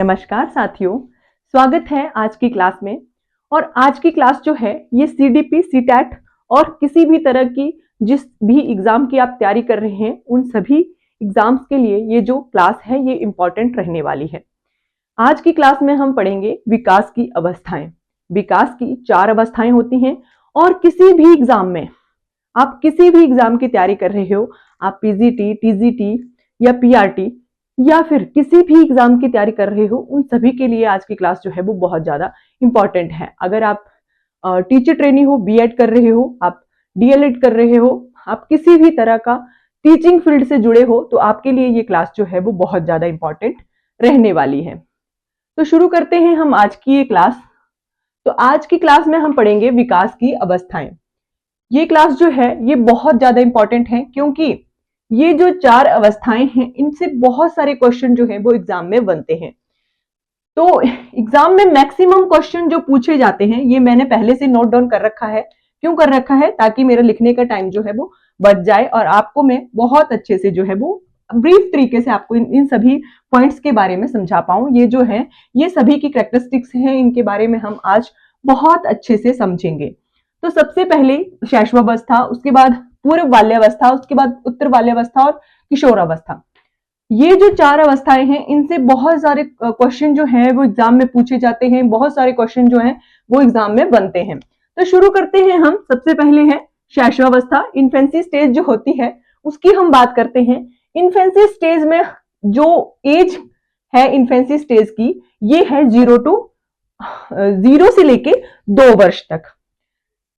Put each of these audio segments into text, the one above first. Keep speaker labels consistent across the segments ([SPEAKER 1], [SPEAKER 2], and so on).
[SPEAKER 1] नमस्कार साथियों, स्वागत है आज की क्लास में। और आज की क्लास जो है ये सीडीपी, सीटैट और किसी भी तरह की जिस भी एग्जाम की आप तैयारी कर रहे हैं उन सभी एग्जाम्स के लिए ये जो क्लास है ये इम्पोर्टेंट रहने वाली है। आज की क्लास में हम पढ़ेंगे विकास की अवस्थाएं। विकास की 4 अवस्थाएं होती हैं और किसी भी एग्जाम में, आप किसी भी एग्जाम की तैयारी कर रहे हो, आप पीजीटी, टीजीटी या पीआरटी या फिर किसी भी एग्जाम की तैयारी कर रहे हो, उन सभी के लिए आज की क्लास जो है वो बहुत ज्यादा इंपॉर्टेंट है। अगर आप टीचर ट्रेनी हो, बीएड कर रहे हो, आप डीएलएड कर रहे हो, आप किसी भी तरह का टीचिंग फील्ड से जुड़े हो, तो आपके लिए ये क्लास जो है वो बहुत ज्यादा इंपॉर्टेंट रहने वाली है। तो शुरू करते हैं हम आज की ये क्लास। तो आज की क्लास में हम पढ़ेंगे विकास की अवस्थाएं। ये क्लास जो है ये बहुत ज्यादा इंपॉर्टेंट है क्योंकि ये जो 4 अवस्थाएं हैं इनसे बहुत सारे क्वेश्चन जो है वो एग्जाम में बनते हैं। तो एग्जाम में मैक्सिमम क्वेश्चन जो पूछे जाते हैं ये मैंने पहले से नोट डाउन कर रखा है। क्यों कर रखा है? ताकि मेरा लिखने का टाइम जो है वो बच जाए और आपको मैं बहुत अच्छे से जो है वो ब्रीफ तरीके से आपको इन सभी पॉइंट्स के बारे में समझा पाऊं। ये जो है ये सभी की कैरेक्टरिस्टिक्स हैं, इनके बारे में हम आज बहुत अच्छे से समझेंगे। तो सबसे पहले शैशवावस्था, उसके बाद पूर्व बाल्यावस्था, उसके बाद उत्तर बाल्यावस्था और किशोरावस्था। ये जो 4 अवस्थाएं हैं इनसे बहुत सारे क्वेश्चन जो हैं वो एग्जाम में पूछे जाते हैं, बहुत सारे क्वेश्चन जो हैं वो एग्जाम में बनते हैं। तो शुरू करते हैं हम। सबसे पहले है शैशवावस्था, इन्फेंसी स्टेज जो होती है उसकी हम बात करते हैं। इन्फेंसी स्टेज में जो एज है इन्फेंसी स्टेज की ये है 0 से लेके 2 वर्ष तक।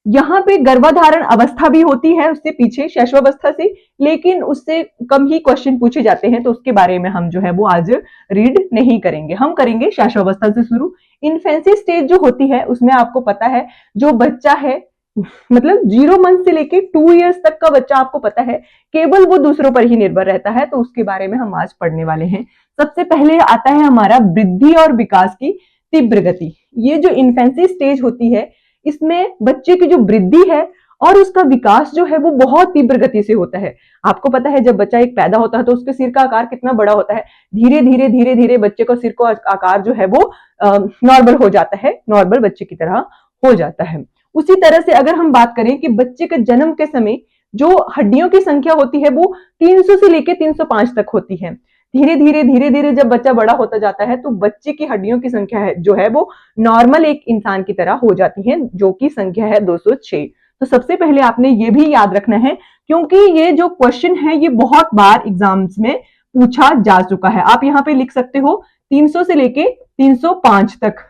[SPEAKER 1] यहाँ पे गर्भाधारण अवस्था भी होती है उससे पीछे शैशवावस्था से, लेकिन उससे कम ही क्वेश्चन पूछे जाते हैं, तो उसके बारे में हम जो है वो आज रीड नहीं करेंगे। हम करेंगे शैशवावस्था से शुरू। इन्फेंसी स्टेज जो होती है उसमें आपको पता है जो बच्चा है, मतलब 0 मंथ से लेके 2 इयर्स तक का बच्चा आपको पता है केवल वो दूसरों पर ही निर्भर रहता है, तो उसके बारे में हम आज पढ़ने वाले हैं। सबसे पहले आता है हमारा वृद्धि और विकास की तीव्र गति। ये जो इन्फेंसी स्टेज होती है इसमें बच्चे की जो वृद्धि है और उसका विकास जो है वो बहुत तीव्र गति से होता है। आपको पता है जब बच्चा एक पैदा होता है तो उसके सिर का आकार कितना बड़ा होता है। धीरे धीरे धीरे धीरे बच्चे का सिर का आकार जो है वो नॉर्मल हो जाता है, नॉर्मल बच्चे की तरह हो जाता है। उसी तरह से अगर हम बात करें कि बच्चे के जन्म के समय जो हड्डियों की संख्या होती है वो 300 से लेकर 305 तक होती है। धीरे धीरे धीरे धीरे जब बच्चा बड़ा होता जाता है तो बच्चे की हड्डियों की संख्या है जो है वो नॉर्मल एक इंसान की तरह हो जाती है, जो कि संख्या है 206। तो सबसे पहले आपने ये भी याद रखना है क्योंकि ये जो क्वेश्चन है ये बहुत बार एग्जाम्स में पूछा जा चुका है। आप यहाँ पे लिख सकते हो 300 से लेके 305 तक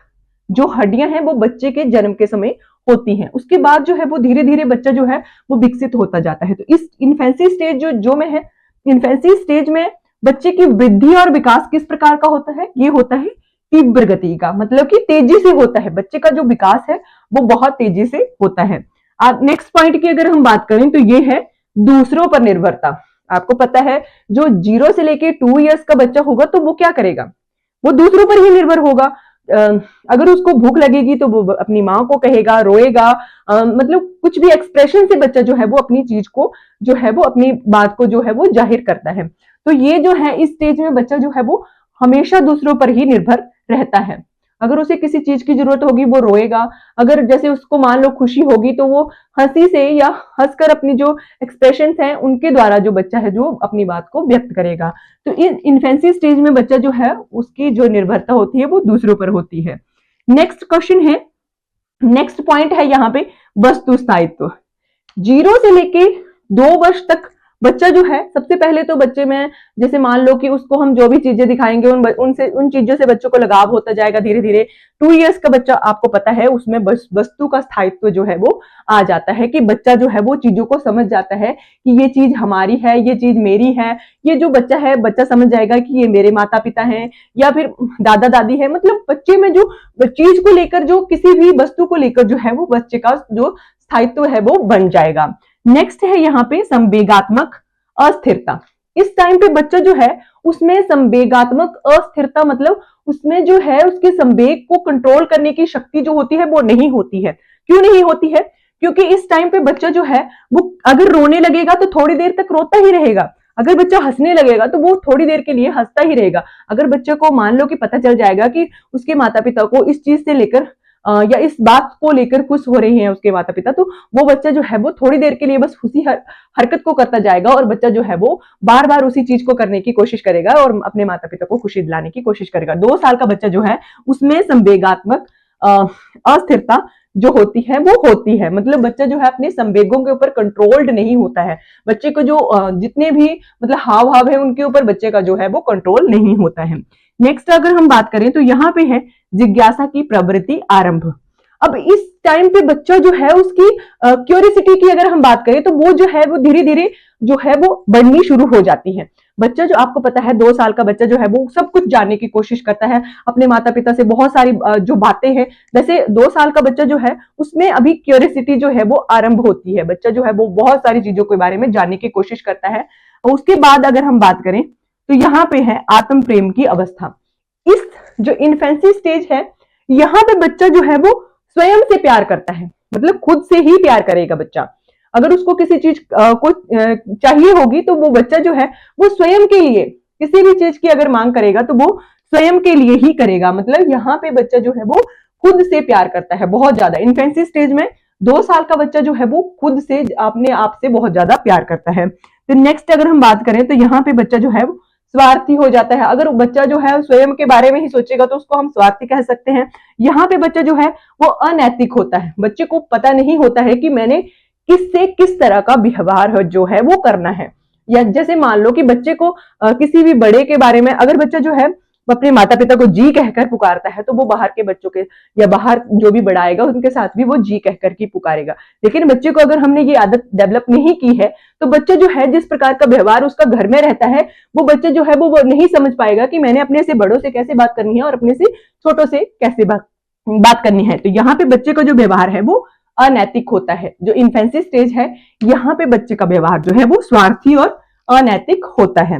[SPEAKER 1] जो हड्डियां हैं वो बच्चे के जन्म के समय होती हैं। उसके बाद जो है वो धीरे धीरे बच्चा जो है वो विकसित होता जाता है। तो इस इन्फेंसी स्टेज जो में है, इन्फेंसी स्टेज में बच्चे की वृद्धि और विकास किस प्रकार का होता है? ये होता है तीव्र गति का, मतलब कि तेजी से होता है। बच्चे का जो विकास है वो बहुत तेजी से होता है। नेक्स्ट पॉइंट की अगर हम बात करें तो ये है दूसरों पर निर्भरता। आपको पता है जो 0 से लेके 2 इयर्स का बच्चा होगा तो वो क्या करेगा? वो दूसरों पर ही निर्भर होगा। अगर उसको भूख लगेगी तो वो अपनी माँ को कहेगा, रोएगा, मतलब कुछ भी एक्सप्रेशन से बच्चा जो है वो अपनी चीज को जो है वो अपनी बात को जो है वो जाहिर करता है। तो ये जो है इस स्टेज में बच्चा जो है वो हमेशा दूसरों पर ही निर्भर रहता है। अगर उसे किसी चीज की जरूरत होगी वो रोएगा, अगर जैसे उसको मान लो खुशी होगी तो वो हंसी से या हंसकर अपनी जो एक्सप्रेशंस हैं उनके द्वारा जो बच्चा है जो अपनी बात को व्यक्त करेगा। तो इन इन्फेंसी स्टेज में बच्चा जो है उसकी जो निर्भरता होती है वो दूसरों पर होती है। नेक्स्ट क्वेश्चन है, नेक्स्ट पॉइंट है यहाँ पे वस्तु स्थायित्व। 0 से लेके 2 वर्ष तक बच्चा जो है, सबसे पहले तो बच्चे में जैसे मान लो कि उसको हम जो भी चीजें दिखाएंगे उन चीजों से बच्चों को लगाव होता जाएगा धीरे धीरे। 2 इयर्स का बच्चा आपको पता है उसमें वस्तु का स्थायित्व जो है वो आ जाता है कि बच्चा जो है वो चीजों को समझ जाता है कि ये चीज हमारी है, ये चीज मेरी है। ये जो बच्चा है बच्चा समझ जाएगा कि ये मेरे माता पिता हैं या फिर दादा दादी है। मतलब बच्चे में जो चीज को लेकर, जो किसी भी वस्तु को लेकर जो है वो बच्चे का जो स्थायित्व है वो बन जाएगा। नेक्स्ट है यहाँ पे संवेगात्मक अस्थिरता। इस टाइम पे बच्चा जो है उसमें संवेगात्मक अस्थिरता, मतलब उसमें जो है उसके संवेग को कंट्रोल करने की शक्ति जो होती है वो नहीं होती है। क्यों नहीं होती है? क्योंकि इस टाइम पे बच्चा जो है वो अगर रोने लगेगा तो थोड़ी देर तक रोता ही रहेगा। अगर बच्चा हंसने लगेगा तो वो थोड़ी देर के लिए हंसता ही रहेगा। अगर बच्चे को मान लो कि पता चल जाएगा कि उसके माता पिता को इस चीज से लेकर या इस बात को लेकर खुश हो रहे हैं उसके माता पिता, तो वो बच्चा जो है वो थोड़ी देर के लिए बस उसी हरकत को करता जाएगा और बच्चा जो है वो बार बार उसी चीज को करने की कोशिश करेगा और अपने माता पिता को खुशी दिलाने की कोशिश करेगा। 2 साल का बच्चा जो है उसमें संवेगात्मक अस्थिरता जो होती है वो होती है, मतलब बच्चा जो है अपने संवेगों के ऊपर कंट्रोल्ड नहीं होता है। बच्चे को जो जितने भी मतलब हाव भाव है उनके ऊपर बच्चे का जो है वो कंट्रोल नहीं होता है। नेक्स्ट अगर हम बात करें तो यहाँ पे है जिज्ञासा की प्रवृत्ति आरंभ। अब इस टाइम पे बच्चा जो है उसकी क्यूरियोसिटी की अगर हम बात करें तो वो जो है वो धीरे धीरे जो है वो बढ़नी शुरू हो जाती है। बच्चा जो आपको पता है 2 साल का बच्चा जो है वो सब कुछ जानने की कोशिश करता है अपने माता पिता से, बहुत सारी जो बातें हैं। वैसे 2 साल का बच्चा जो है उसमें अभी क्यूरियोसिटी जो है वो आरंभ होती है, बच्चा जो है वो बहुत सारी चीजों के बारे में जानने की कोशिश करता है। और उसके बाद अगर हम बात करें तो यहाँ पे है आत्म प्रेम की अवस्था। इस जो इन्फेंसी स्टेज है यहाँ पे बच्चा जो है वो स्वयं से प्यार करता है, मतलब खुद से ही प्यार करेगा बच्चा। अगर उसको किसी चीज को चाहिए होगी तो वो बच्चा जो है वो स्वयं के लिए किसी भी चीज की अगर मांग करेगा तो वो स्वयं के लिए ही करेगा। मतलब यहाँ पे बच्चा जो है वो खुद से प्यार करता है बहुत ज्यादा। इन्फेंसी स्टेज में 2 साल का बच्चा जो है वो खुद से अपने आप से बहुत ज्यादा प्यार करता है। तो नेक्स्ट अगर हम बात करें तो यहाँ पे बच्चा जो है स्वार्थी हो जाता है। अगर बच्चा जो है स्वयं के बारे में ही सोचेगा तो उसको हम स्वार्थी कह सकते हैं। यहाँ पे बच्चा जो है वो अनैतिक होता है, बच्चे को पता नहीं होता है कि मैंने किससे किस तरह का व्यवहार जो है वो करना है। या जैसे मान लो कि बच्चे को किसी भी बड़े के बारे में अगर बच्चा जो है अपने माता पिता को जी कहकर पुकारता है तो वो बाहर के बच्चों के या बाहर जो भी बड़ा आएगा उनके साथ भी वो जी कहकर की पुकारेगा। लेकिन बच्चे को अगर हमने ये आदत डेवलप नहीं की है तो बच्चा जो है जिस प्रकार का व्यवहार उसका घर में रहता है वो बच्चा जो है वो नहीं समझ पाएगा कि मैंने अपने से बड़ों से कैसे बात करनी है और अपने से छोटों से कैसे बात करनी है। तो यहाँ पे बच्चे का जो व्यवहार है वो अनैतिक होता है। जो इन्फेंसी स्टेज है यहाँ पे बच्चे का व्यवहार जो है वो स्वार्थी और अनैतिक होता है।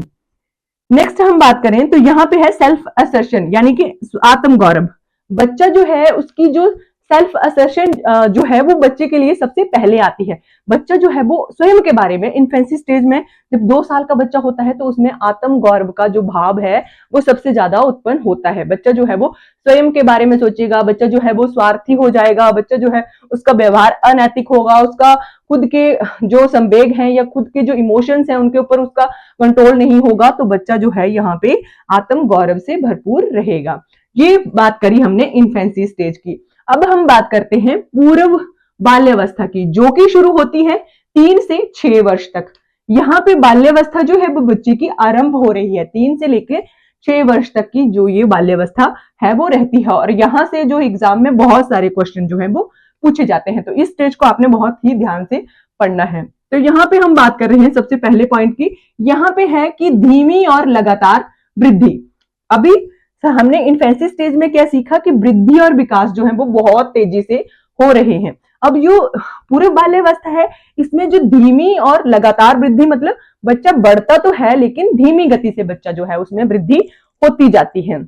[SPEAKER 1] नेक्स्ट हम बात करें तो यहाँ पे है सेल्फ असर्शन यानी कि आत्म गौरव। बच्चा जो है उसकी जो सेल्फ असर्शन जो है वो बच्चे के लिए सबसे पहले आती है। बच्चा जो है वो स्वयं के बारे में इन्फेंसी स्टेज में जब 2 साल का बच्चा होता है तो उसमें आत्म गौरव का जो भाव है वो सबसे ज्यादा उत्पन्न होता है। बच्चा जो है वो स्वयं के बारे में सोचेगा, बच्चा जो है वो स्वार्थी हो जाएगा, बच्चा जो है उसका व्यवहार अनैतिक होगा, उसका खुद के जो संवेग हैं या खुद के जो इमोशंस हैं उनके ऊपर उसका कंट्रोल नहीं होगा। तो बच्चा जो है यहाँ पे आत्म गौरव से भरपूर रहेगा। ये बात करी हमने इन्फेंसी स्टेज की। अब हम बात करते हैं पूर्व बाल्यावस्था की जो कि शुरू होती है 3 से 6 वर्ष तक। यहाँ पे बाल्यावस्था जो है वो बच्चे की आरंभ हो रही है। 3 से लेकर 6 वर्ष तक की जो ये बाल्यावस्था है वो रहती है और यहाँ से जो एग्जाम में बहुत सारे क्वेश्चन जो है वो पूछे जाते हैं। तो इस स्टेज को आपने बहुत ही ध्यान से पढ़ना है। तो यहाँ पे हम बात कर रहे हैं सबसे पहले पॉइंट की, यहाँ पे है कि धीमी और लगातार वृद्धि। अभी हमने इन्फेंसी स्टेज में क्या सीखा कि वृद्धि और विकास जो है वो बहुत तेजी से हो रहे हैं। अब जो पूर्व बाल्यावस्था है इसमें जो धीमी और लगातार वृद्धि मतलब बच्चा बढ़ता तो है लेकिन धीमी गति से बच्चा जो है उसमें वृद्धि होती जाती है।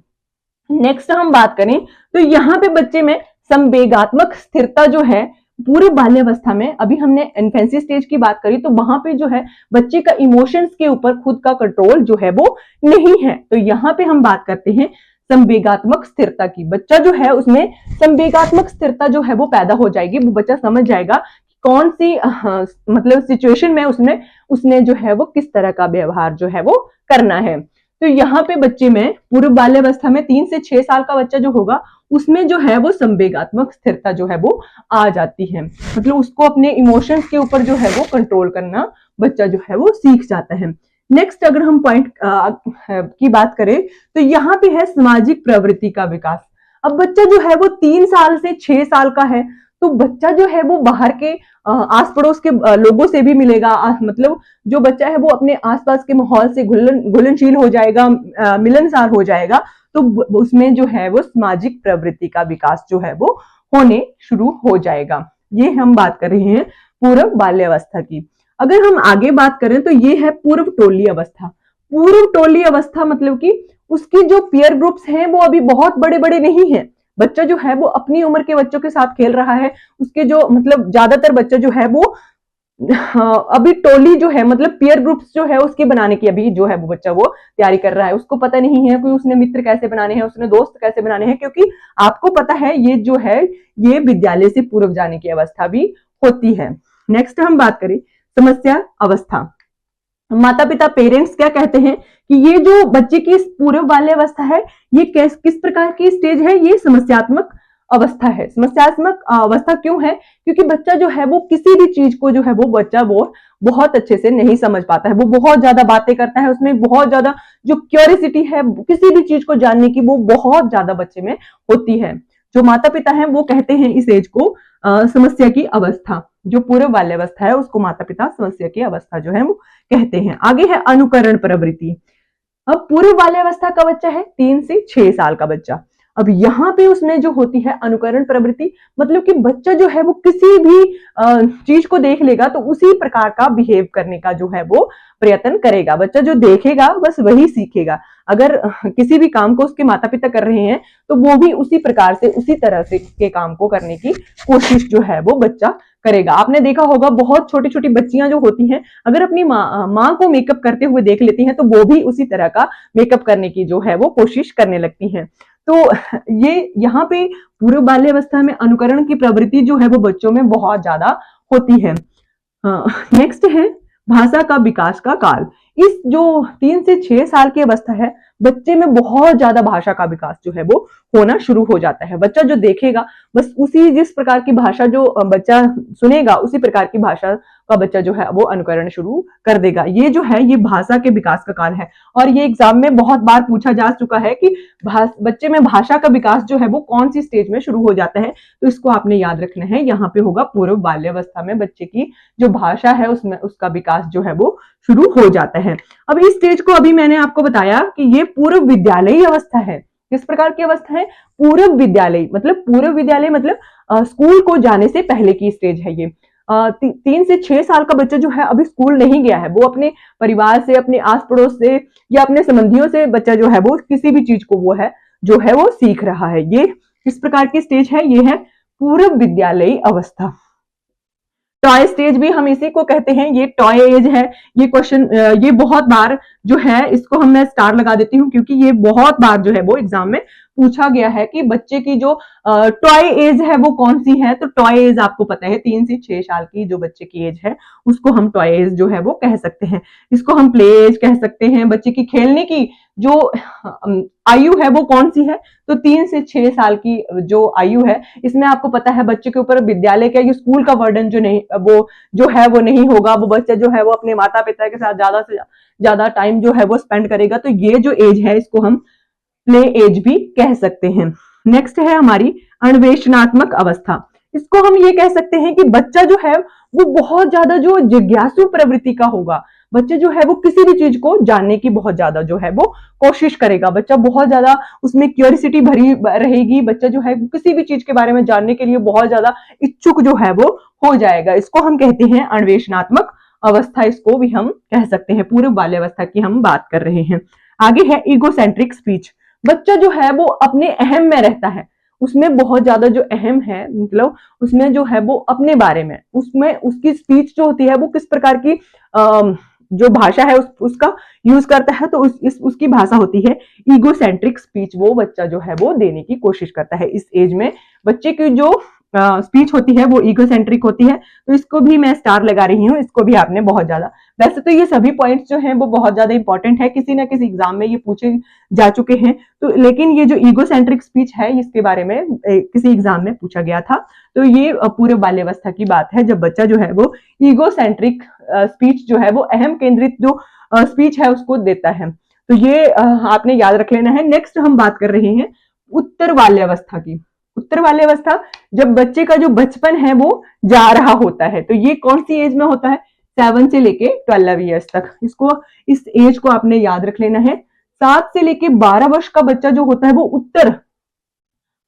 [SPEAKER 1] नेक्स्ट हम बात करें तो यहाँ पे बच्चे में संवेगात्मक स्थिरता जो है पूर्व बाल्यावस्था में, अभी हमने इन्फेंसी स्टेज की बात करी तो वहां पे जो है बच्चे का इमोशंस के ऊपर खुद का कंट्रोल जो है वो नहीं है। तो यहाँ पे हम बात करते हैं संवेगात्मक स्थिरता की। बच्चा जो है उसमें संवेगात्मक स्थिरता जो है वो पैदा हो जाएगी। वो बच्चा समझ जाएगा कौन सी मतलब सिचुएशन में उसने जो है वो किस तरह का व्यवहार जो है वो करना है। तो यहाँ पे बच्चे में पूर्व बाल्यावस्था में 3 से 6 साल का बच्चा जो होगा उसमें जो है वो संवेगात्मक स्थिरता जो है वो आ जाती है। मतलब उसको अपने इमोशंस के ऊपर जो है वो कंट्रोल करना बच्चा जो है वो सीख जाता है। नेक्स्ट अगर हम पॉइंट की बात करें तो यहाँ पे है सामाजिक प्रवृत्ति का विकास। अब बच्चा जो है वो 3 साल से 6 साल का है तो बच्चा जो है वो बाहर के आस पड़ोस के लोगों से भी मिलेगा। मतलब जो बच्चा है वो अपने आसपास के माहौल से घुलनशील हो जाएगा, मिलनसार हो जाएगा। तो उसमें जो है वो सामाजिक प्रवृत्ति का विकास जो है वो होने शुरू हो जाएगा। ये हम बात कर रहे हैं पूर्व बाल्यावस्था की। अगर हम आगे बात करें तो ये है पूर्व टोली अवस्था। पूर्व टोली अवस्था मतलब कि उसकी जो पीयर ग्रुप्स हैं वो अभी बहुत बड़े बड़े नहीं है। बच्चा जो है वो अपनी उम्र के बच्चों के साथ खेल रहा है। उसके जो मतलब ज्यादातर बच्चा जो है वो अभी टोली जो है मतलब पीयर ग्रुप्स जो है उसके बनाने की अभी जो है वो बच्चा वो तैयारी कर रहा है। उसको पता नहीं है कि उसने मित्र कैसे बनाने हैं, उसने दोस्त कैसे बनाने हैं, क्योंकि आपको पता है ये जो है ये विद्यालय से पूर्व जाने की अवस्था भी होती है। नेक्स्ट हम बात करें समस्या अवस्था। माता पिता पेरेंट्स क्या कहते हैं कि ये जो बच्चे की पूर्व बाल्यावस्था है ये किस प्रकार की स्टेज है, ये समस्यात्मक अवस्था है। समस्यात्मक अवस्था क्यों है? क्योंकि बच्चा जो है वो किसी भी चीज को जो है वो बच्चा वो बहुत अच्छे से नहीं समझ पाता है, वो बहुत ज्यादा बातें करता है, उसमें बहुत ज्यादा जो क्यूरियोसिटी है किसी भी चीज को जानने की वो बहुत ज्यादा बच्चे में होती है। जो माता पिता हैं वो कहते हैं इस एज को समस्या की अवस्था। जो पूर्व बाल्यावस्था है उसको माता पिता समस्या की अवस्था जो है वो कहते हैं। आगे है अनुकरण प्रवृत्ति। अब पूर्व बाल्यावस्था का बच्चा है 3 से 6 साल का बच्चा। अब यहाँ पे उसमें जो होती है अनुकरण प्रवृत्ति, मतलब कि बच्चा जो है वो किसी भी चीज को देख लेगा तो उसी प्रकार का बिहेव करने का जो है वो प्रयत्न करेगा। बच्चा जो देखेगा बस वही सीखेगा। अगर किसी भी काम को उसके माता पिता कर रहे हैं तो वो भी उसी प्रकार से उसी तरह से के काम को करने की कोशिश जो है वो बच्चा करेगा। आपने देखा होगा बहुत छोटी छोटी बच्चियां जो होती हैं अगर अपनी माँ को मेकअप करते हुए देख लेती हैं तो वो भी उसी तरह का मेकअप करने की जो है वो कोशिश करने लगती हैं। तो ये यहाँ पे पूर्व बाल्यावस्था में अनुकरण की प्रवृत्ति जो है वो बच्चों में बहुत ज्यादा होती है। नेक्स्ट है भाषा का विकास का काल। इस जो 3 से 6 साल की अवस्था है बच्चे में बहुत ज्यादा भाषा का विकास जो है वो होना शुरू हो जाता है। बच्चा जो देखेगा बस उसी जिस प्रकार की भाषा जो बच्चा सुनेगा उसी प्रकार की भाषा का बच्चा जो है वो अनुकरण शुरू कर देगा। ये जो है ये भाषा के विकास का काल है और ये एग्जाम में बहुत बार पूछा जा चुका है कि बच्चे में भाषा का विकास जो है वो कौन सी स्टेज में शुरू हो जाता है। तो इसको आपने याद रखना है, यहाँ पे होगा पूर्व बाल्यावस्था में बच्चे की जो भाषा है उसमें उसका विकास जो है वो शुरू हो जाता है। अब इस स्टेज को अभी मैंने आपको बताया कि ये पूर्व विद्यालयी अवस्था है। किस प्रकार की अवस्था है? पूर्व विद्यालय मतलब स्कूल को जाने से पहले की स्टेज है ये। 3 से 6 साल का बच्चा जो है अभी स्कूल नहीं गया है, वो अपने परिवार से अपने आस पड़ोस से या अपने संबंधियों से बच्चा जो है वो किसी भी चीज को वो है जो है वो सीख रहा है। ये किस प्रकार की स्टेज है? ये है पूर्व विद्यालयी अवस्था। टॉय स्टेज भी हम इसी को कहते हैं, ये टॉय एज है। ये क्वेश्चन ये बहुत बार जो है इसको हम मैं स्टार लगा देती हूँ क्योंकि ये बहुत बार जो है वो एग्जाम में पूछा गया है कि बच्चे की जो टॉय एज है वो कौन सी है। तो टॉय एज आपको पता है 3 से 6 साल की जो बच्चे की एज है उसको हम टॉय एज जो है वो कह सकते हैं। इसको हम प्ले एज कह सकते हैं। बच्चे की खेलने की जो आयु है वो कौन सी है? तो 3 से 6 साल की जो आयु है इसमें आपको पता है बच्चे के ऊपर विद्यालय का स्कूल का वर्डन जो नहीं वो जो है वो नहीं होगा। वो बच्चा जो है वो अपने माता पिता के साथ ज्यादा से ज्यादा टाइम जो है वो स्पेंड करेगा। तो ये जो एज है इसको हम प्ले एज भी कह सकते हैं। नेक्स्ट है हमारी अन्वेषणात्मक अवस्था। इसको हम ये कह सकते हैं कि बच्चा जो है वो बहुत ज्यादा जो जिज्ञासु प्रवृत्ति का होगा। बच्चे जो है वो किसी भी चीज को जानने की बहुत ज्यादा जो है वो कोशिश करेगा। बच्चा बहुत ज्यादा उसमें क्यूरियोसिटी भरी रहेगी। बच्चा जो है किसी भी चीज के बारे में जानने के लिए बहुत ज्यादा इच्छुक जो है वो हो जाएगा। इसको हम कहते हैं अन्वेषणात्मक अवस्था। इसको भी हम कह सकते हैं। पूर्व बाल्यावस्था की हम बात कर रहे हैं। आगे है ईगोसेंट्रिक स्पीच। बच्चा जो है वो अपने अहम में रहता है, उसमें बहुत ज्यादा जो अहम है मतलब उसमें जो है वो अपने बारे में उसमें उसकी स्पीच जो होती है वो किस प्रकार की जो भाषा है उसका यूज करता है। तो उसकी भाषा होती है ईगोसेंट्रिक स्पीच। वो बच्चा जो है वो देने की कोशिश करता है। इस एज में बच्चे की जो स्पीच होती है वो ईगोसेंट्रिक होती है। तो इसको भी मैं स्टार लगा रही हूँ। इसको भी आपने बहुत ज्यादा, वैसे तो ये सभी पॉइंट्स जो हैं वो बहुत ज्यादा इंपॉर्टेंट है, किसी ना किसी एग्जाम में ये पूछे जा चुके हैं। तो लेकिन ये जो ईगोसेंट्रिक स्पीच है इसके बारे में किसी एग्जाम में पूछा गया था। तो ये पूर्व बाल्यावस्था की बात है जब बच्चा जो है वो ईगोसेंट्रिक स्पीच जो है वो अहम केंद्रित जो स्पीच है उसको देता है। तो ये आपने याद रख लेना है। नेक्स्ट हम बात कर रहे हैं उत्तर बाल्यावस्था की। उत्तर बाल्यावस्था जब बच्चे का जो बचपन है वो जा रहा होता है। तो ये कौन सी एज में होता है? 7 से लेके 12 ईयर्स तक। इसको इस एज को आपने याद रख लेना है। 7 से लेके 12 वर्ष का बच्चा जो होता है वो उत्तर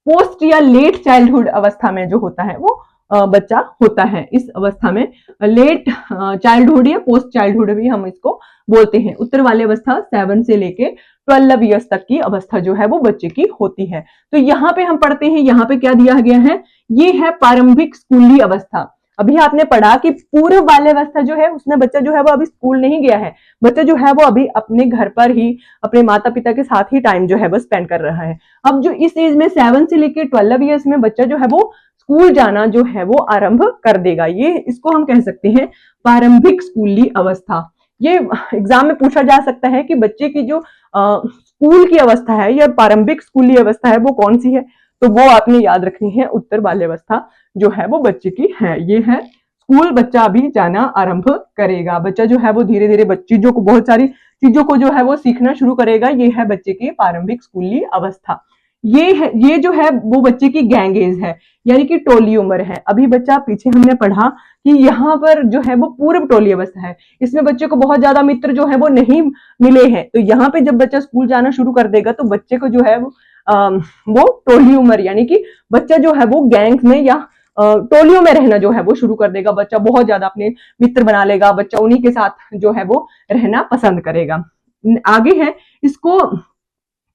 [SPEAKER 1] पोस्ट या लेट चाइल्डहुड अवस्था में जो होता है वो बच्चा होता है। इस अवस्था में लेट चाइल्डहुड या पोस्ट चाइल्डहुड भी हम इसको बोलते हैं। उत्तर वाली अवस्था 7 से लेके 12 ईयर्स तक की अवस्था जो है वो बच्चे की होती है। तो यहाँ पे हम पढ़ते हैं, यहाँ पे क्या दिया गया है? ये है प्रारंभिक स्कूली अवस्था। अभी आपने पढ़ा कि पूर्व बाल्यावस्था जो है उसमें बच्चा जो है वो अभी स्कूल नहीं गया है, बच्चा जो है वो अभी अपने घर पर ही अपने माता पिता के साथ ही टाइम जो है वो स्पेंड कर रहा है। अब जो इस एज में 7 से लेके 12 ईयर्स में बच्चा जो है वो स्कूल जाना जो है वो आरंभ कर देगा। ये इसको हम कह सकते हैं प्रारंभिक स्कूली अवस्था। ये एग्जाम में पूछा जा सकता है कि बच्चे की जो स्कूल की अवस्था है या प्रारंभिक स्कूली अवस्था है वो कौन सी है, तो वो आपने याद रखनी है उत्तर बाल्यावस्था जो है वो बच्चे की है। ये है स्कूल बच्चा अभी जाना आरंभ करेगा, बच्चा जो है वो धीरे धीरे चीजों को बहुत सारी चीजों को जो है वो सीखना शुरू करेगा। ये है बच्चे की प्रारंभिक स्कूली अवस्था। ये जो है वो बच्चे की गैंग एज है, यानी कि टोली उम्र है। अभी बच्चा पीछे हमने पढ़ा कि यहाँ पर जो है वो पूर्व टोली अवस्था है, इसमें बच्चे को बहुत ज्यादा मित्र जो है वो नहीं मिले हैं। तो यहाँ पे जब बच्चा स्कूल जाना शुरू कर देगा तो बच्चे को जो है वो टोली उम्र यानी कि बच्चा जो है वो गैंग्स में या टोलियों में रहना जो है वो शुरू कर देगा। बच्चा बहुत ज्यादा अपने मित्र बना लेगा, बच्चा उन्हीं के साथ जो है वो रहना पसंद करेगा। आगे है इसको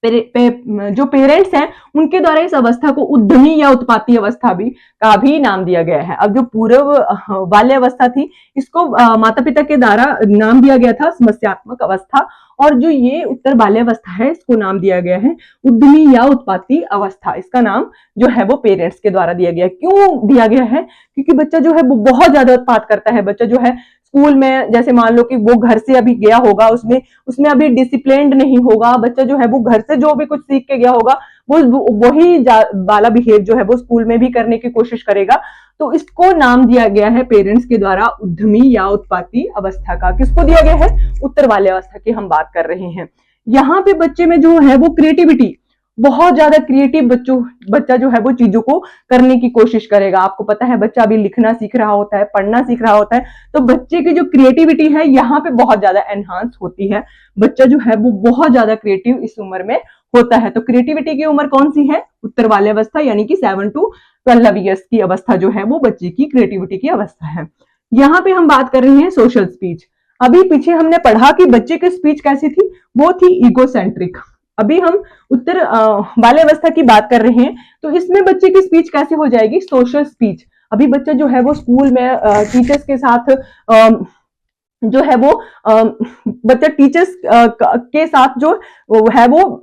[SPEAKER 1] जो पेरेंट्स हैं उनके द्वारा इस अवस्था को उद्यमी या उत्पाती अवस्था का भी नाम दिया गया है। अब जो पूर्व बाल्य अवस्था थी इसको माता पिता के द्वारा नाम दिया गया था समस्यात्मक अवस्था, और जो ये उत्तर बाल्यावस्था है इसको नाम दिया गया है उद्यमी या उत्पाती अवस्था। इसका नाम जो है वो पेरेंट्स के द्वारा दिया गया। क्यों दिया गया है? क्योंकि बच्चा जो है वो बहुत ज्यादा उत्पात करता है। बच्चा जो है स्कूल में जैसे मान लो कि वो घर से अभी गया होगा, उसमें अभी डिसिप्लिन्ड नहीं होगा। बच्चा जो है वो घर से जो भी कुछ सीख के गया होगा वो वही वाला बिहेव जो है वो स्कूल में भी करने की कोशिश करेगा। तो इसको नाम दिया गया है पेरेंट्स के द्वारा उद्यमी या उत्पाती अवस्था का। किसको दिया गया है? उत्तर बाल्यावस्था की हम बात कर रहे हैं। यहाँ पे बच्चे में जो है वो क्रिएटिविटी, बहुत ज्यादा क्रिएटिव बच्चा जो है वो चीजों को करने की कोशिश करेगा। आपको पता है बच्चा अभी लिखना सीख रहा होता है, पढ़ना सीख रहा होता है, तो बच्चे की जो क्रिएटिविटी है यहाँ पे बहुत ज्यादा एनहांस होती है। बच्चा जो है वो बहुत ज्यादा क्रिएटिव इस उम्र में होता है। तो क्रिएटिविटी की उम्र कौन सी है? उत्तर बाल्यावस्था, यानी कि 7 to 12 ईयर्स की अवस्था जो है वो बच्चे की क्रिएटिविटी की अवस्था है। यहाँ पे हम बात कर रहे हैं सोशल स्पीच। अभी पीछे हमने पढ़ा कि बच्चे की स्पीच कैसी थी, वो थी इगोसेंट्रिक। अभी हम उत्तर बाल्यावस्था की बात कर रहे हैं, तो इसमें बच्चे की स्पीच कैसे हो जाएगी? Social speech. अभी बच्चा जो है वो स्कूल में टीचर्स के साथ जो है वो बच्चा टीचर्स के साथ जो है वो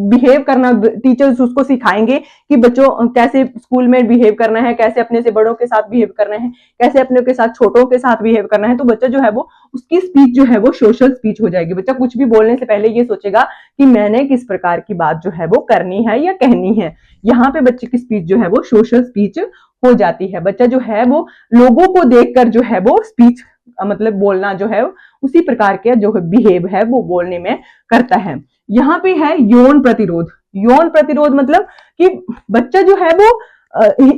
[SPEAKER 1] बिहेव करना, टीचर्स उसको सिखाएंगे कि बच्चों कैसे स्कूल में बिहेव करना है, कैसे अपने से बड़ों के साथ बिहेव करना है, कैसे अपने के साथ छोटों के साथ बिहेव करना है। तो बच्चा जो है वो उसकी स्पीच जो है वो सोशल स्पीच हो जाएगी। बच्चा कुछ भी बोलने से पहले ये सोचेगा कि मैंने किस प्रकार की बात जो है वो करनी है या कहनी है। यहाँ पे बच्चे की स्पीच जो है वो सोशल स्पीच हो जाती है। बच्चा जो है वो लोगों को देखकर जो है वो स्पीच मतलब बोलना जो है उसी प्रकार के जो बिहेव है वो बोलने में करता है। यहाँ पे है यौन प्रतिरोध। यौन प्रतिरोध मतलब कि बच्चा जो है वो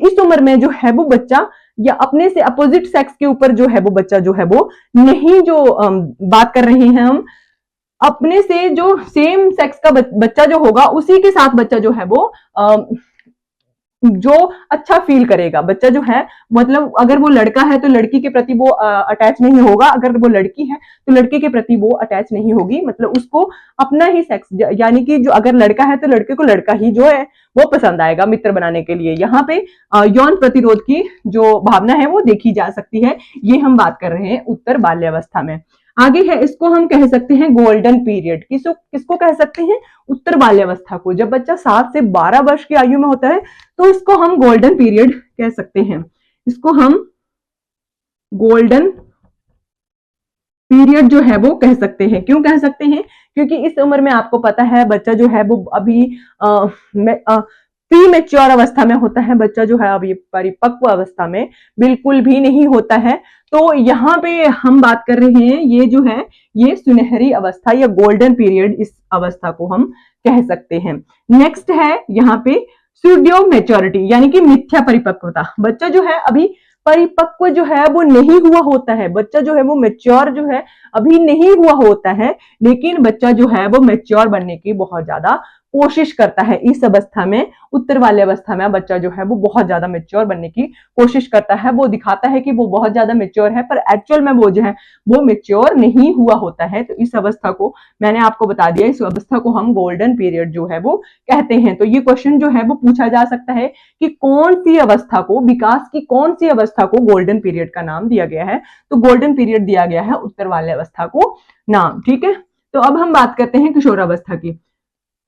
[SPEAKER 1] इस उम्र में जो है वो बच्चा या अपने से अपोजिट सेक्स के ऊपर जो है वो बच्चा जो है वो नहीं, जो बात कर रहे हैं हम, अपने से जो सेम सेक्स का बच्चा जो होगा उसी के साथ बच्चा जो है वो जो अच्छा फील करेगा। बच्चा जो है मतलब अगर वो लड़का है तो लड़की के प्रति वो अटैच नहीं होगा, अगर वो लड़की है तो लड़के के प्रति वो अटैच नहीं होगी। मतलब उसको अपना ही सेक्स, यानी कि जो अगर लड़का है तो लड़के को लड़का ही जो है वो पसंद आएगा मित्र बनाने के लिए। यहाँ पे यौन प्रतिरोध की जो भावना है वो देखी जा सकती है। ये हम बात कर रहे हैं उत्तर बाल्यावस्था में। आगे है, इसको हम कह सकते हैं गोल्डन पीरियड। किसको कह सकते हैं? उत्तर बाल्यावस्था को। जब बच्चा 7 से 12 वर्ष की आयु में होता है तो इसको हम गोल्डन पीरियड कह सकते हैं। इसको हम गोल्डन पीरियड जो है वो कह सकते हैं। क्यों कह सकते हैं? क्योंकि इस उम्र में आपको पता है बच्चा जो है वो अभी प्री मेच्योर अवस्था में होता है। बच्चा जो है अभी परिपक्व अवस्था में बिल्कुल भी नहीं होता है। तो यहाँ पे हम बात कर रहे हैं ये जो है ये सुनहरी अवस्था या गोल्डन पीरियड, इस अवस्था को हम कह सकते हैं। नेक्स्ट है यहाँ पे स्यूडो मैच्योरिटी, यानी कि मिथ्या परिपक्वता। बच्चा जो है अभी परिपक्व जो है वो नहीं हुआ होता है। बच्चा जो है वो मैच्योर जो है अभी नहीं हुआ होता है, लेकिन बच्चा जो है वो मैच्योर बनने की बहुत ज्यादा कोशिश करता है इस अवस्था में, उत्तर वाले अवस्था में बच्चा जो है वो बहुत ज्यादा मेच्योर बनने की कोशिश करता है, वो दिखाता है कि वो बहुत ज्यादा मेच्योर है, पर एक्चुअल में वो जो है वो मेच्योर नहीं हुआ होता है। तो इस अवस्था को मैंने आपको बता दिया, इस अवस्था को हम गोल्डन पीरियड जो है वो कहते हैं। तो ये क्वेश्चन जो है वो पूछा जा सकता है कि कौन सी अवस्था को, विकास की कौन सी अवस्था को गोल्डन पीरियड का नाम दिया गया है। तो गोल्डन पीरियड दिया गया है उत्तर वाले अवस्था को नाम। ठीक है, तो अब हम बात करते हैं किशोरावस्था की।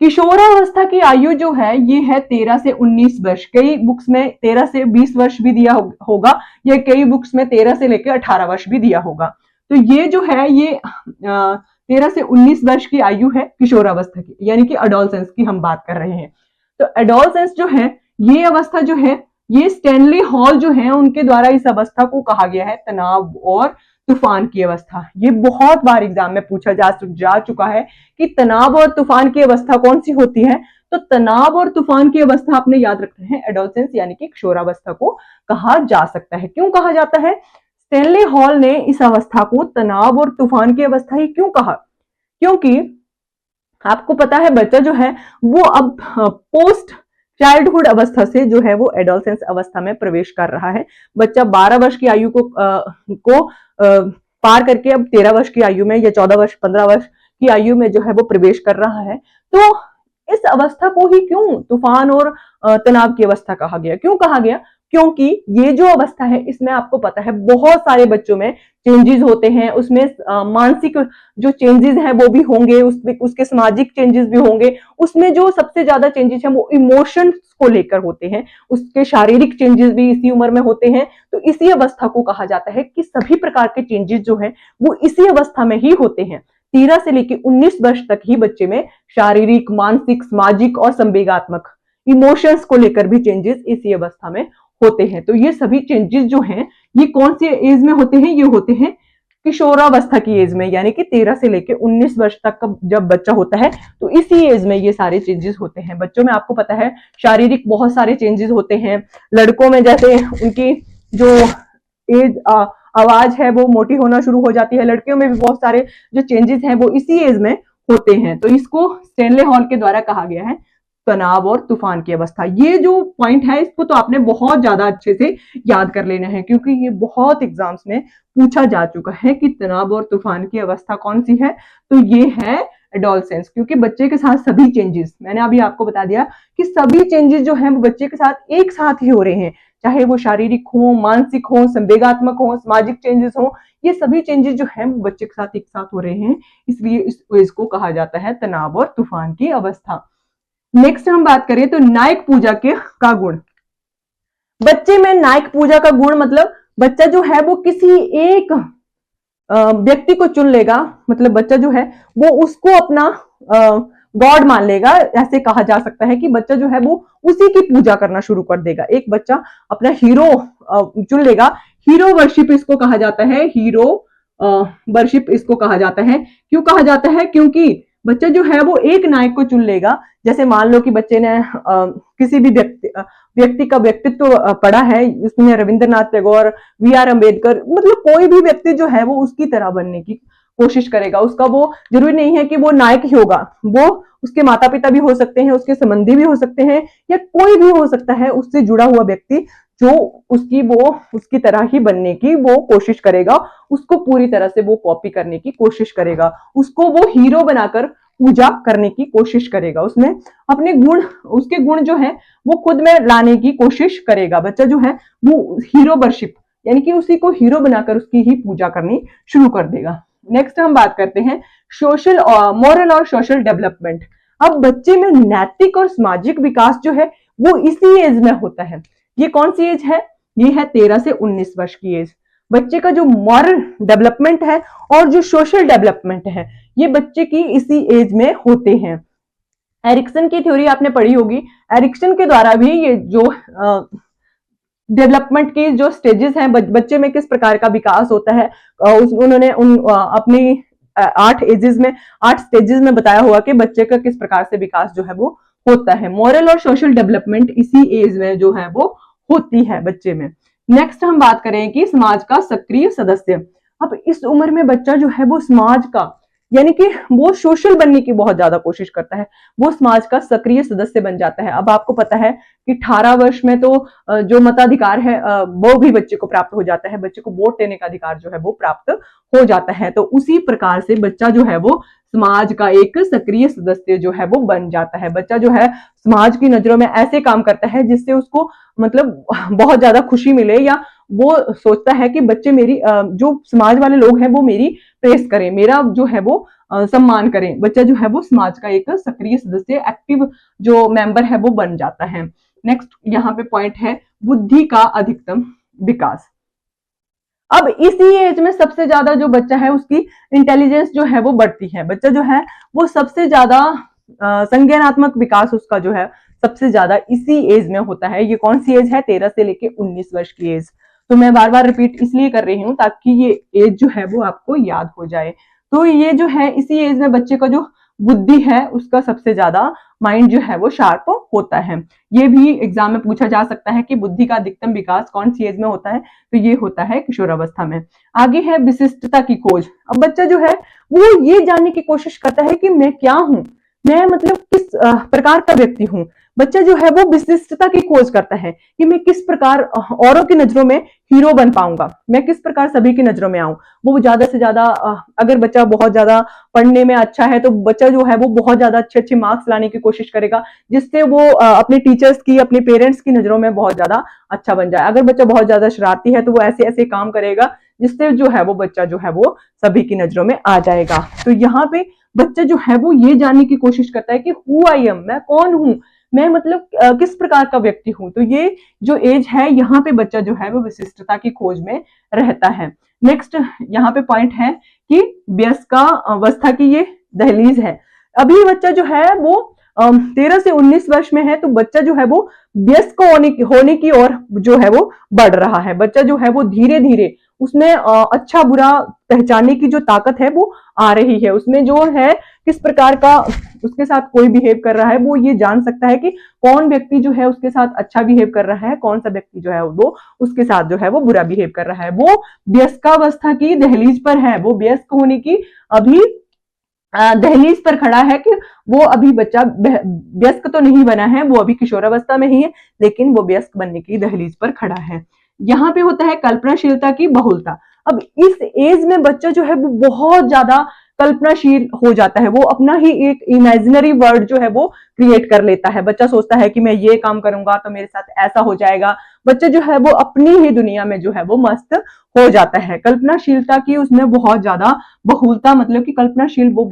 [SPEAKER 1] किशोरावस्था की आयु जो है ये है 13 से 19 वर्ष। कई बुक्स में 13 से 20 वर्ष भी दिया होगा, या कई बुक्स में 13 से लेकर 18 वर्ष भी दिया होगा। तो ये जो है ये 13 से 19 वर्ष की आयु है किशोरावस्था की, यानी कि एडोलसेंस की हम बात कर रहे हैं। तो एडोलसेंस जो है ये अवस्था जो है, ये स्टैनली हॉल जो है उनके द्वारा इस अवस्था को कहा गया है तनाव और तूफान की अवस्था। ये बहुत बार एग्जाम में पूछा जा चुका है कि तनाव और तूफान की अवस्था कौन सी होती है। तो तनाव और तूफान की अवस्था आपने याद रखना है, एडोलसेंस यानी कि किशोरावस्था को कहा जा सकता है। क्यों कहा जाता है? स्टैनली हॉल ने इस अवस्था को तनाव और तूफान की अवस्था ही क्यों कहा? क्योंकि आपको पता है बच्चा जो है वो अब पोस्ट चाइल्डहुड अवस्था से जो है वो एडोलसेंस अवस्था में प्रवेश कर रहा है। बच्चा 12 वर्ष की आयु को पार करके अब 13 वर्ष की आयु में, या 14 वर्ष 15 वर्ष की आयु में जो है वो प्रवेश कर रहा है। तो इस अवस्था को ही क्यों तूफान और तनाव की अवस्था कहा गया? क्यों कहा गया? क्योंकि ये जो अवस्था है इसमें आपको पता है बहुत सारे बच्चों में चेंजेस होते हैं, उसमें मानसिक जो चेंजेस हैं वो भी होंगे, उसके सामाजिक चेंजेस भी होंगे। उसमें जो सबसे ज्यादा चेंजेस हैं वो इमोशंस को लेकर होते हैं, उसके शारीरिक चेंजेस भी इसी उम्र में होते हैं। तो इसी अवस्था को कहा जाता है कि सभी प्रकार के चेंजेस जो हैं वो इसी अवस्था में ही होते हैं। 13 से लेकर 19 वर्ष तक ही बच्चे में शारीरिक, मानसिक, सामाजिक और संवेगात्मक इमोशंस को लेकर भी चेंजेस इसी अवस्था में होते हैं। तो ये सभी चेंजेस जो हैं ये कौन सी एज में होते हैं? ये होते हैं किशोरावस्था की एज में, यानी कि 13 से लेकर 19 वर्ष तक का जब बच्चा होता है तो इसी एज में ये सारे चेंजेस होते हैं। बच्चों में आपको पता है शारीरिक बहुत सारे चेंजेस होते हैं। लड़कों में जैसे उनकी जो एज आवाज है वो मोटी होना शुरू हो जाती है, लड़कियों में भी बहुत सारे जो चेंजेस हैं वो इसी एज में होते हैं। तो इसको स्टैनले हॉल के द्वारा कहा गया है तनाव और तूफान की अवस्था। ये जो पॉइंट है इसको तो आपने बहुत ज्यादा अच्छे से याद कर लेना है, क्योंकि ये बहुत एग्जाम्स में पूछा जा चुका है कि तनाव और तूफान की अवस्था कौन सी है। तो ये है एडोलसेंस, क्योंकि बच्चे के साथ सभी चेंजेस, मैंने अभी आपको बता दिया कि सभी चेंजेस जो है वो बच्चे के साथ एक साथ ही हो रहे हैं, चाहे वो शारीरिक हो, मानसिक हो, संवेगात्मक हो, सामाजिक चेंजेस हो। ये सभी चेंजेस जो है वो बच्चे के साथ एक साथ हो रहे हैं, इसलिए इसको कहा जाता है तनाव और तूफान की अवस्था। नेक्स्ट हम बात करें तो नायक पूजा का गुण। बच्चे में नायक पूजा का गुण मतलब बच्चा जो है वो किसी एक व्यक्ति को चुन लेगा, मतलब बच्चा जो है वो उसको अपना गॉड मान लेगा। ऐसे कहा जा सकता है कि बच्चा जो है वो उसी की पूजा करना शुरू कर देगा। एक बच्चा अपना हीरो चुन लेगा, हीरो वर्शिप इसको कहा जाता है, हीरो वर्शिप इसको कहा जाता है। क्यों कहा जाता है? क्योंकि बच्चा जो है वो एक नायक को चुन लेगा। जैसे मान लो कि बच्चे ने किसी भी व्यक्ति का व्यक्तित्व पढ़ा है, उसने रविंद्रनाथ टैगोर, वी.आर. अम्बेडकर, मतलब कोई भी व्यक्ति जो है वो उसकी तरह बनने की कोशिश करेगा। उसका वो जरूरी नहीं है कि वो नायक ही होगा, वो उसके माता पिता भी हो सकते हैं, उसके संबंधी भी हो सकते हैं, या कोई भी हो सकता है उससे जुड़ा हुआ व्यक्ति जो उसकी तरह ही बनने की वो कोशिश करेगा, उसको पूरी तरह से वो कॉपी करने की कोशिश करेगा, उसको वो हीरो बनाकर पूजा करने की कोशिश करेगा, उसमें अपने गुण, उसके गुण जो है वो खुद में लाने की कोशिश करेगा। बच्चा जो है वो हीरो वर्शिप यानी कि उसी को हीरो बनाकर उसकी ही पूजा करनी शुरू कर देगा। नेक्स्ट हम बात करते हैं सोशल मोरल और सोशल डेवलपमेंट। अब बच्चे में नैतिक और सामाजिक विकास जो है वो इसी एज में होता है। ये कौन सी एज है? ये है 13 से 19 वर्ष की एज। बच्चे का जो मॉरल डेवलपमेंट है और जो सोशल डेवलपमेंट है ये बच्चे की इसी एज में होते हैं। एरिक्सन की थ्योरी आपने पढ़ी होगी। एरिक्सन के द्वारा भी ये जो डेवलपमेंट की जो स्टेजेस हैं, बच्चे में किस प्रकार का विकास होता है, उन्होंने अपनी 8 स्टेजेस में बताया हुआ कि बच्चे का किस प्रकार से विकास जो है वो होता है। मॉरल और सोशल डेवलपमेंट इसी एज में जो है वो होती है बच्चे में। नेक्स्ट हम बात करें कि समाज का सक्रिय सदस्य। अब इस उम्र में बच्चा जो है वो समाज का यानी कि वो सोशल बनने की बहुत ज्यादा कोशिश करता है, वो समाज का सक्रिय सदस्य बन जाता है। अब आपको पता है कि 18 वर्ष में तो जो मताधिकार है वो भी बच्चे को प्राप्त हो जाता है, बच्चे को वोट देने का अधिकार जो है वो प्राप्त हो जाता है। तो उसी प्रकार से बच्चा जो है वो समाज का एक सक्रिय सदस्य जो है वो बन जाता है। बच्चा जो है समाज की नजरों में ऐसे काम करता है जिससे उसको मतलब बहुत ज्यादा खुशी मिले, या वो सोचता है कि बच्चे मेरी जो समाज वाले लोग हैं वो मेरी प्रेस करें, मेरा जो है वो सम्मान करें। बच्चा जो है वो समाज का एक सक्रिय सदस्य, एक्टिव जो मेंबर है वो बन जाता है। नेक्स्ट यहाँ पे पॉइंट है बुद्धि का अधिकतम विकास। अब इसी एज में सबसे ज्यादा जो बच्चा है उसकी इंटेलिजेंस जो है वो बढ़ती है। बच्चा जो है वो सबसे ज्यादा संज्ञानात्मक विकास उसका जो है सबसे ज्यादा इसी एज में होता है। ये कौन सी एज है? 13 से लेके 19 वर्ष की एज। तो मैं बार बार रिपीट इसलिए कर रही हूँ ताकि ये एज जो है वो आपको याद हो जाए। तो ये जो है इसी एज में बच्चे का जो बुद्धि है उसका सबसे ज्यादा माइंड जो है वो शार्प होता है। ये भी एग्जाम में पूछा जा सकता है कि बुद्धि का अधिकतम विकास कौन सी एज में होता है, तो ये होता है किशोरावस्था में। आगे है विशिष्टता की खोज। अब बच्चा जो है वो ये जानने की कोशिश करता है कि मैं क्या हूं, मैं मतलब किस प्रकार का व्यक्ति हूं। बच्चा जो है वो विशिष्टता की खोज करता है कि मैं किस प्रकार औरों की नजरों में हीरो बन पाऊंगा, मैं किस प्रकार सभी की नजरों में आऊं। वो ज्यादा से ज्यादा अगर बच्चा बहुत ज्यादा पढ़ने में अच्छा है तो बच्चा जो है वो बहुत ज्यादा अच्छे अच्छे मार्क्स लाने की कोशिश करेगा, जिससे वो अपने टीचर्स की, अपने पेरेंट्स की नजरों में बहुत ज्यादा अच्छा बन जाए। अगर बच्चा बहुत ज्यादा शरारती है तो वो ऐसे ऐसे काम करेगा जिससे जो है वो बच्चा जो है वो सभी की नजरों में आ जाएगा। तो यहाँ पे बच्चा जो है वो ये जानने की कोशिश करता है कि हु आई एम, मैं कौन हूं, मैं मतलब किस प्रकार का व्यक्ति हूं। तो ये जो एज है यहाँ पे बच्चा जो है वो विशिष्टता की खोज में रहता है। नेक्स्ट यहाँ पे पॉइंट है कि वयस्कावस्था की ये दहलीज है। अभी बच्चा जो है वो 13 से 19 वर्ष में है, तो बच्चा जो है वो व्यस्क होने की ओर जो है वो बढ़ रहा है। बच्चा जो है वो धीरे धीरे उसमें अच्छा बुरा पहचानने की जो ताकत है वो आ रही है। उसमें जो है किस प्रकार का उसके साथ कोई बिहेव कर रहा है वो ये जान सकता है कि कौन व्यक्ति जो है उसके साथ अच्छा बिहेव कर रहा है, कौन सा व्यक्ति जो है वो उसके साथ जो है वो बुरा बिहेव कर रहा है। वो व्यस्कावस्था की दहलीज पर है, वो व्यस्क होने की अभी दहलीज पर खड़ा है कि वो अभी बच्चा व्यस्क तो नहीं बना है, वो अभी किशोरावस्था में ही है, लेकिन वो व्यस्क बनने की दहलीज पर खड़ा है। यहाँ पे होता है कल्पनाशीलता की बहुलता। अब इस एज में बच्चा जो है वो बहुत ज्यादा कल्पनाशील हो जाता है, वो अपना ही एक इमेजिनरी वर्ल्ड जो है वो क्रिएट कर लेता है। बच्चा सोचता है कि मैं ये काम करूंगा तो मेरे साथ ऐसा हो जाएगा। बच्चा जो है वो अपनी ही दुनिया में जो है वो मस्त हो जाता है। कल्पनाशीलता की उसमें बहुत ज्यादा बहुलता, मतलब कि कल्पनाशील वो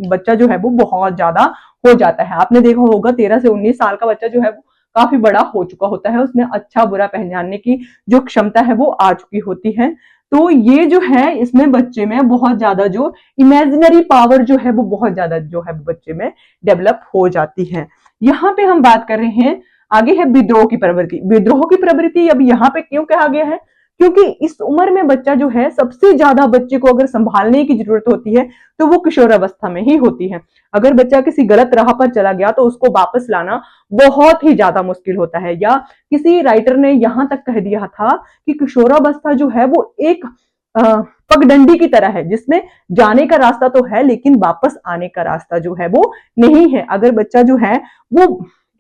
[SPEAKER 1] बच्चा जो है वो बहुत ज्यादा हो जाता है। आपने देखा होगा 13 से 19 साल का बच्चा जो है वो काफी बड़ा हो चुका होता है, उसमें अच्छा बुरा पहचानने की जो क्षमता है वो आ चुकी होती है। तो ये जो है इसमें बच्चे में बहुत ज्यादा जो इमेजिनरी पावर जो है वो बहुत ज्यादा जो है बच्चे में डेवलप हो जाती है। यहाँ पे हम बात कर रहे हैं, आगे है विद्रोह की प्रवृत्ति। विद्रोह की प्रवृत्ति अब यहाँ पे क्यों कहा गया है? क्योंकि इस उम्र में बच्चा जो है सबसे ज्यादा बच्चे को अगर संभालने की जरूरत होती है तो वो किशोरावस्था में ही होती है। अगर बच्चा किसी गलत राह पर चला गया तो उसको वापस लाना बहुत ही ज्यादा मुश्किल होता है। या किसी राइटर ने यहां तक कह दिया था कि किशोरावस्था जो है वो एक पगडंडी की तरह है, जिसमें जाने का रास्ता तो है लेकिन वापस आने का रास्ता जो है वो नहीं है। अगर बच्चा जो है वो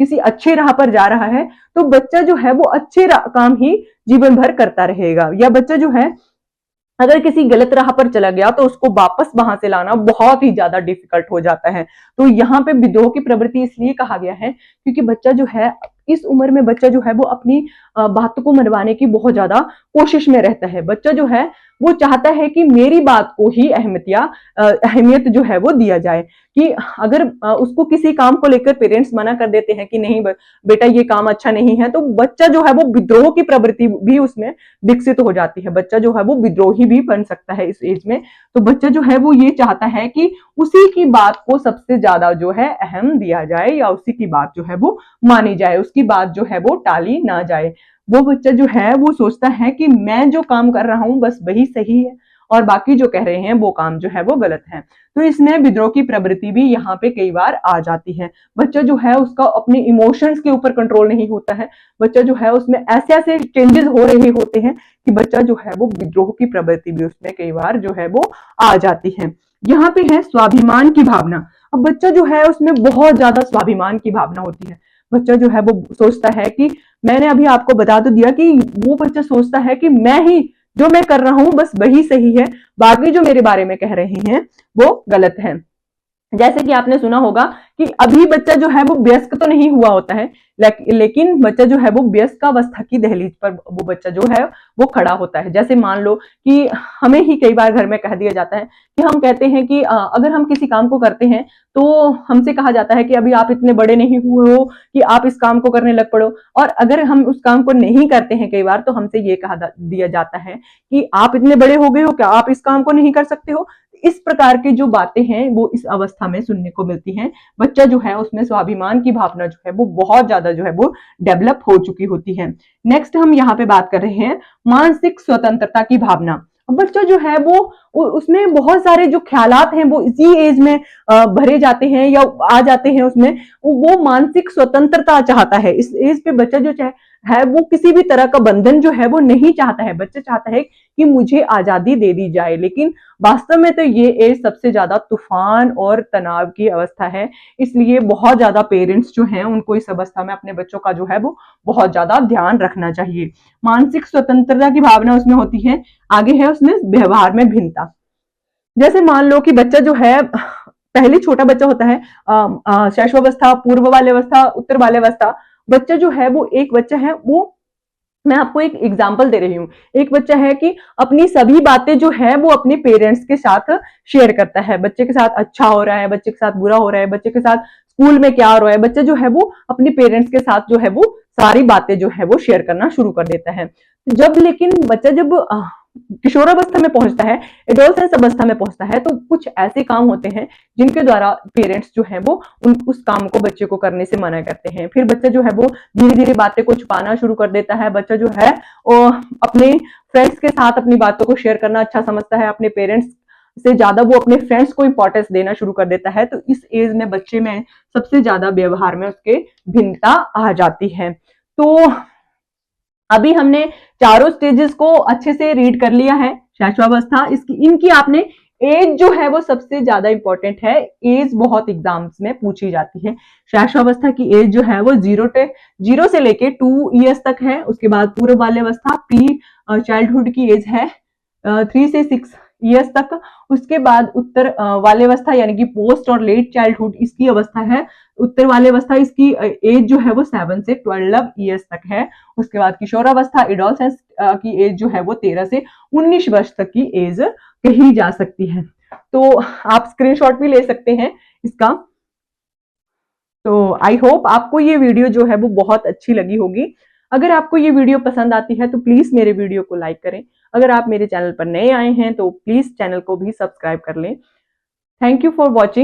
[SPEAKER 1] किसी अच्छे राह पर जा रहा है तो बच्चा जो है वो अच्छे काम ही जीवन भर करता रहेगा। या बच्चा जो है अगर किसी गलत राह पर चला गया तो उसको वापस वहां से लाना बहुत ही ज्यादा डिफिकल्ट हो जाता है। तो यहाँ पे विद्रोह की प्रवृत्ति इसलिए कहा गया है क्योंकि बच्चा जो है इस उम्र में बच्चा जो है वो अपनी बातों को मनवाने की बहुत ज्यादा कोशिश में रहता है। बच्चा जो है वो चाहता है कि मेरी बात को ही अहमियत जो है वो दिया जाए। कि अगर उसको किसी काम को लेकर पेरेंट्स मना कर देते हैं कि नहीं बेटा ये काम अच्छा नहीं है, तो बच्चा जो है वो विद्रोह की प्रवृत्ति भी उसमें विकसित हो जाती है। बच्चा जो है वो विद्रोही भी बन सकता है इस एज में। तो बच्चा जो है वो ये चाहता है कि उसी की बात को सबसे ज्यादा जो है अहम दिया जाए, या उसी की बात जो है वो मानी जाए, उसकी बात जो है वो टाली ना जाए। वो बच्चा जो है वो सोचता है कि मैं जो काम कर रहा हूं बस वही सही है और बाकी जो कह रहे हैं वो काम जो है वो गलत है। तो इसमें विद्रोह की प्रवृत्ति भी यहाँ पे कई बार आ जाती है। बच्चा जो है उसका अपने इमोशंस के ऊपर कंट्रोल नहीं होता है। बच्चा जो है उसमें ऐसे ऐसे चेंजेस हो रहे होते हैं कि बच्चा जो है वो विद्रोह की प्रवृत्ति भी उसमें कई बार जो है वो आ जाती है। यहाँ पे है स्वाभिमान की भावना। अब बच्चा जो है उसमें बहुत ज्यादा स्वाभिमान की भावना होती है। बच्चा जो है वो सोचता है कि, मैंने अभी आपको बता तो दिया कि वो बच्चा सोचता है कि मैं ही, जो मैं कर रहा हूं बस वही सही है, बाकी जो मेरे बारे में कह रहे हैं वो गलत है। जैसे कि आपने सुना होगा कि अभी बच्चा जो है वो वयस्क तो नहीं हुआ होता है, लेकिन बच्चा जो है वो वयस्क अवस्था की दहलीज पर वो बच्चा जो है वो खड़ा होता है। जैसे मान लो कि हमें ही कई बार घर में कह दिया जाता है कि, हम कहते हैं कि अगर हम किसी काम को करते हैं तो हमसे कहा जाता है कि अभी आप इतने बड़े नहीं हुए हो कि आप इस काम को करने लग पड़ो। और अगर हम उस काम को नहीं करते हैं कई बार, तो हमसे ये कहा दिया जाता है कि आप इतने बड़े हो गए हो, क्या आप इस काम को नहीं कर सकते हो। इस प्रकार की जो बातें हैं वो इस अवस्था में सुनने को मिलती हैं। बच्चा जो है उसमें स्वाभिमान की भावना जो है वो बहुत ज्यादा जो है वो डेवलप हो चुकी होती है। नेक्स्ट हम यहाँ पे बात कर रहे हैं मानसिक स्वतंत्रता की भावना। बच्चा जो है वो उसमें बहुत सारे जो ख्यालात हैं वो इसी एज में भरे जाते हैं या आ जाते हैं उसमें। वो मानसिक स्वतंत्रता चाहता है। इस एज पे बच्चा जो है वो किसी भी तरह का बंधन जो है वो नहीं चाहता है। बच्चा चाहता है कि मुझे आजादी दे दी जाए, लेकिन वास्तव में तो ये एज सबसे ज्यादा तूफान और तनाव की अवस्था है। इसलिए बहुत ज्यादा पेरेंट्स जो हैं उनको इस अवस्था में अपने बच्चों का जो है वो बहुत ज्यादा ध्यान रखना चाहिए। मानसिक स्वतंत्रता की भावना उसमें होती है। आगे है उसमें व्यवहार में भिन्नता। जैसे मान लो कि बच्चा जो है, पहले छोटा बच्चा होता है, शैशवावस्था, पूर्व बाल्यावस्था, उत्तर बाल्यावस्था। बच्चा जो है वो, एक बच्चा है वो, मैं आपको एक एग्जांपल दे रही हूँ। एक बच्चा है कि अपनी सभी बातें जो है वो अपने पेरेंट्स के साथ शेयर करता है। बच्चे के साथ अच्छा हो रहा है, बच्चे के साथ बुरा हो रहा है, बच्चे के साथ स्कूल में क्या हो रहा है, बच्चा जो है वो अपने पेरेंट्स के साथ जो है वो सारी बातें जो है वो शेयर करना शुरू कर देता है। जब लेकिन बच्चा जब किशोरावस्था में पहुंचता है, एडोलसेंस अवस्था में पहुंचता है, तो कुछ ऐसे काम होते हैं जिनके द्वारा पेरेंट्स जो है वो उस काम को बच्चे को करने से मना करते हैं। फिर बच्चा जो है वो धीरे धीरे बातें को छुपाना शुरू कर देता है। बच्चा जो है अपने फ्रेंड्स के साथ अपनी बातों को शेयर करना अच्छा समझता है। अपने पेरेंट्स से ज्यादा वो अपने फ्रेंड्स को इंपॉर्टेंस देना शुरू कर देता है। तो इस एज में बच्चे में सबसे ज्यादा व्यवहार में उसके भिन्नता आ जाती है। तो अभी हमने चारों स्टेजेस को अच्छे से रीड कर लिया है। शैशवावस्था, इसकी इनकी आपने एज जो है वो सबसे ज्यादा इंपॉर्टेंट है। एज बहुत एग्जाम्स में पूछी जाती है। शैशवावस्था की एज जो है वो जीरो से लेके 2 इयर्स तक है। उसके बाद पूर्व बाल्यावस्था, प्री चाइल्डहुड की एज है 3 से 6 इयर्स तक। उसके बाद उत्तर बाल्यावस्था यानी कि पोस्ट और लेट चाइल्डहुड, इसकी अवस्था है उत्तर बाल्यावस्था। इसकी एज जो है वो 7 से 12 इयर्स तक है। उसके बाद किशोरावस्था, एडोलसेंस की एज जो है वो 13 से 19 वर्ष तक की एज कही जा सकती है। तो आप स्क्रीनशॉट भी ले सकते हैं इसका। तो आई होप आपको ये वीडियो जो है वो बहुत अच्छी लगी होगी। अगर आपको ये वीडियो पसंद आती है तो प्लीज मेरे वीडियो को लाइक करें। अगर आप मेरे चैनल पर नए आए हैं तो प्लीज चैनल को भी सब्सक्राइब कर लें। Thank you for watching.